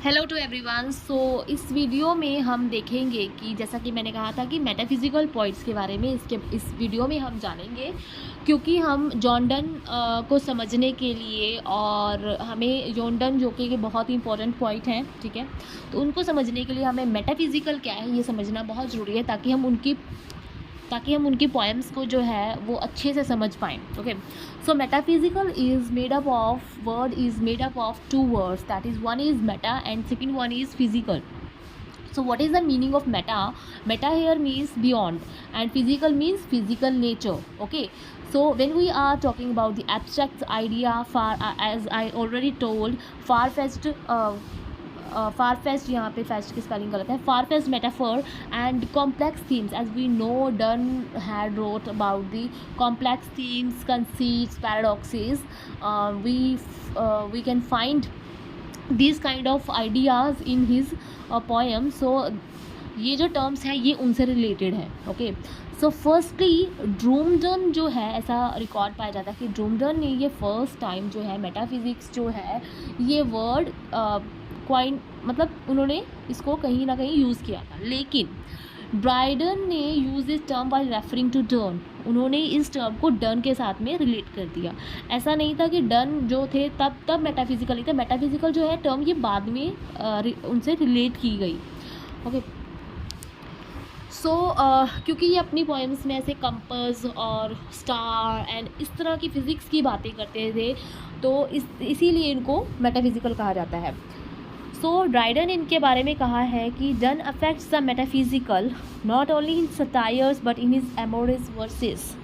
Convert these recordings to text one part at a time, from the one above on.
Hello to everyone. सो इस video में हम देखेंगे कि जैसा कि मैंने कहा था कि मेटाफिज़िकल पॉइंट्स के बारे में इस वीडियो में हम जानेंगे, क्योंकि हम जॉन डन को समझने के लिए और हमें जॉन डन जो कि बहुत ही इंपॉर्टेंट पॉइंट हैं, ठीक है, तो उनको समझने के लिए हमें मेटाफिज़िकल क्या है ये समझना बहुत ज़रूरी है ताकि हम उनकी पोएम्स को जो है वो अच्छे से समझ पाएँ। Okay, so metaphysical is made up of two words, that is one is meta and second one is physical. So what is the meaning of meta? Meta here means beyond and physical means physical nature. Okay, so when we are talking about the abstract idea, as I already told, far-fetched, यहाँ पे fetched की spelling गलत है, far-fetched metaphor and complex themes. As we know, Donne had wrote about the complex themes, conceits, paradoxes. We can find these kind of ideas in his poem. So ये जो terms हैं ये उनसे related है. Okay, so firstly ड्रूमडन जो है, ऐसा record पाया जाता है कि ड्रूमडन ने ये फर्स्ट टाइम जो है मेटाफिज़िक्स जो है ये वर्ड क्वाइन मतलब उन्होंने इसको कहीं ना कहीं यूज़ किया था. लेकिन ड्राइडन ने use this term by referring to Donne. उन्होंने इस टर्म को डन के साथ में रिलेट कर दिया. ऐसा नहीं था कि डन जो थे तब मेटाफिज़िकल ही थे. मेटाफिज़िकल जो है टर्म ये बाद में उनसे रिलेट की गई. ओके, सो क्योंकि ये अपनी पोएम्स में ऐसे कंपास और स्टार एंड इस तरह की फ़िज़िक्स की बातें करते थे, तो इसीलिए इनको मेटाफिज़िकल कहा जाता है. सो ड्राइडन इनके बारे में कहा है कि done affects the metaphysical not only in satires but in his amorous versus.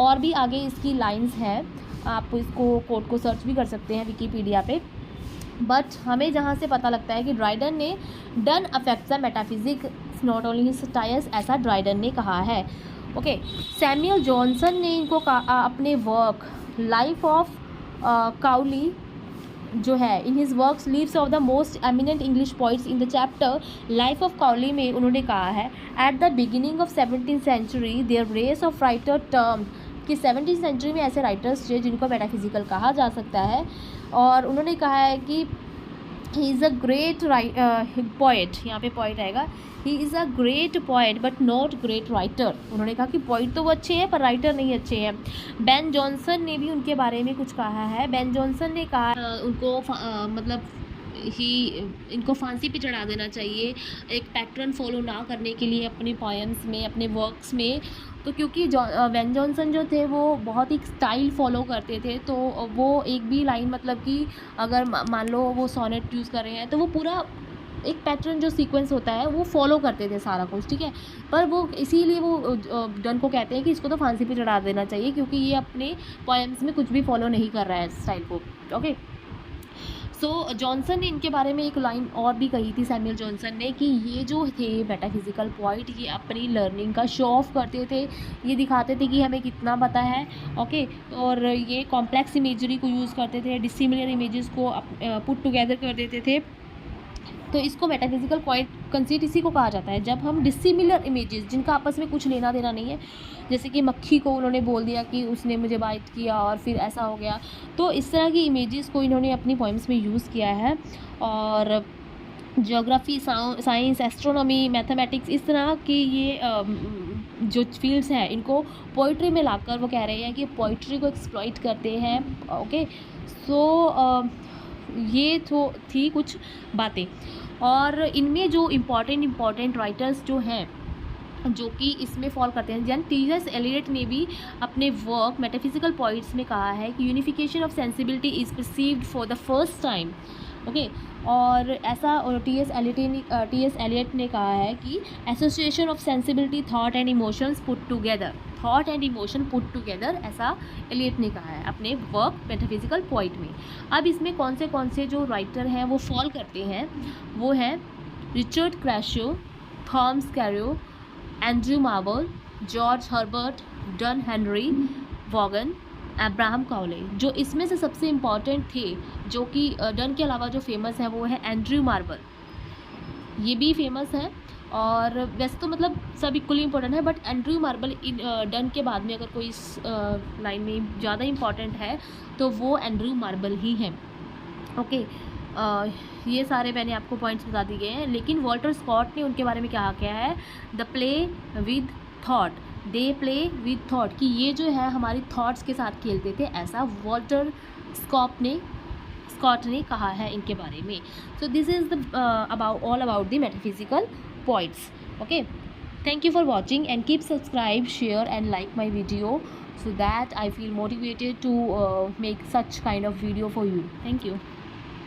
और भी आगे इसकी लाइंस हैं, आप इसको कोट को सर्च भी कर सकते हैं विकीपीडिया पे. बट हमें जहाँ से पता लगता है कि ड्राइडन ने done affects the metaphysics not only in satires, ऐसा ड्राइडन ने कहा है. ओके, सैमुअल जॉनसन ने इनको अपने वर्क लाइफ ऑफ काउली जो है, in his works lives of the most eminent English poets in the chapter life of Cowley में उन्होंने कहा है at the beginning of 17th century there race of writer term, कि 17th century में ऐसे writers थे जिनको मेटाफिज़िकल कहा जा सकता है. और उन्होंने कहा है कि he is a great poet, यहाँ पे पोइट आएगा, he is a great poet but not great writer. उन्होंने कहा कि पोइट तो वो अच्छे हैं पर राइटर नहीं अच्छे हैं. बेन जॉनसन ने भी उनके बारे में कुछ कहा है. बेन जॉनसन ने कहा उनको मतलब इनको फांसी पे चढ़ा देना चाहिए एक पैटर्न फॉलो ना करने के लिए अपनी पोएम्स में, अपने वर्क्स में. तो क्योंकि बेन जॉनसन जो थे वो बहुत ही स्टाइल फॉलो करते थे, तो वो एक भी लाइन मतलब कि अगर मान लो वो सोनेट यूज़ कर रहे हैं तो वो पूरा एक पैटर्न जो सीक्वेंस होता है वो फॉलो करते थे सारा कुछ, ठीक है. पर वो इसीलिए वो डन को कहते हैं कि इसको तो फांसी पे चढ़ा देना चाहिए क्योंकि ये अपने पोएम्स में कुछ भी फॉलो नहीं कर रहा है स्टाइल को. ओके, सो जॉनसन ने इनके बारे में एक लाइन और भी कही थी, सैमुअल जॉनसन ने, कि ये जो थे मेटाफिज़िकल पॉइंट ये अपनी लर्निंग का शो ऑफ करते थे, ये दिखाते थे कि हमें कितना पता है. ओके, और ये कॉम्प्लेक्स इमेजरी को यूज़ करते थे, डिसिमिलर इमेजेस को पुट टुगेदर कर देते थे. तो इसको मेटाफिज़िकल पॉइंट कंसीट इसी को कहा जाता है जब हम डिसिमिलर इमेजेस जिनका आपस में कुछ लेना देना नहीं है, जैसे कि मक्खी को उन्होंने बोल दिया कि उसने मुझे बाइट किया और फिर ऐसा हो गया, तो इस तरह की इमेजेस को इन्होंने अपनी पोएम्स में यूज़ किया है. और ज्योग्राफी, साइंस, एस्ट्रोनॉमी, मैथमेटिक्स, इस तरह की ये जो फील्ड्स हैं इनको पोइट्री में लाकर वो कह रहे हैं कि पोइट्री को एक्सप्लॉइट करते हैं. ओके, सो ये तो थी कुछ बातें. और इनमें जो इम्पॉर्टेंट राइटर्स जो हैं जो कि इसमें फॉल करते हैं, जैन टी.एस. एलियट ने भी अपने वर्क मेटाफिज़िकल पॉइंट्स में कहा है कि unification of sensibility is perceived for the first time. Okay, और ऐसा टी.एस. एलियट ने कहा है कि association of sensibility, thought and emotions put together, thought and emotion put together, ऐसा एलियट ने कहा है अपने वर्क मेटाफिज़िकल पॉइंट में. अब इसमें कौन से जो राइटर हैं वो फॉल करते हैं, वो हैं Richard Crashaw, Thomas Carew, Andrew Marvell, George Herbert, Donne Henry Vaughan, Abraham Cowley. जो इसमें से सबसे इम्पॉर्टेंट थे, जो कि डन के अलावा जो फेमस है वो है एंड्रयू मार्वल. ये भी फेमस है और वैसे तो मतलब सब इक्वली इंपॉर्टेंट है, बट एंड्रयू मार्वल डन के बाद में अगर कोई इस लाइन में ज़्यादा इंपॉर्टेंट है तो वो एंड्रयू मार्वल ही है. ओके, ये सारे मैंने आपको पॉइंट्स बता दिए हैं, लेकिन वॉल्टर स्कॉट ने उनके बारे में क्या किया है, the play with thought, they play with thought, कि ये जो है हमारी थॉट्स के साथ खेलते थे, ऐसा वॉल्टर स्कॉट ने कहा है इनके बारे में. So this is the all about the metaphysical points. Okay, thank you for watching and keep subscribe, share and like my video so that I feel motivated to make such kind of video for you. Thank you.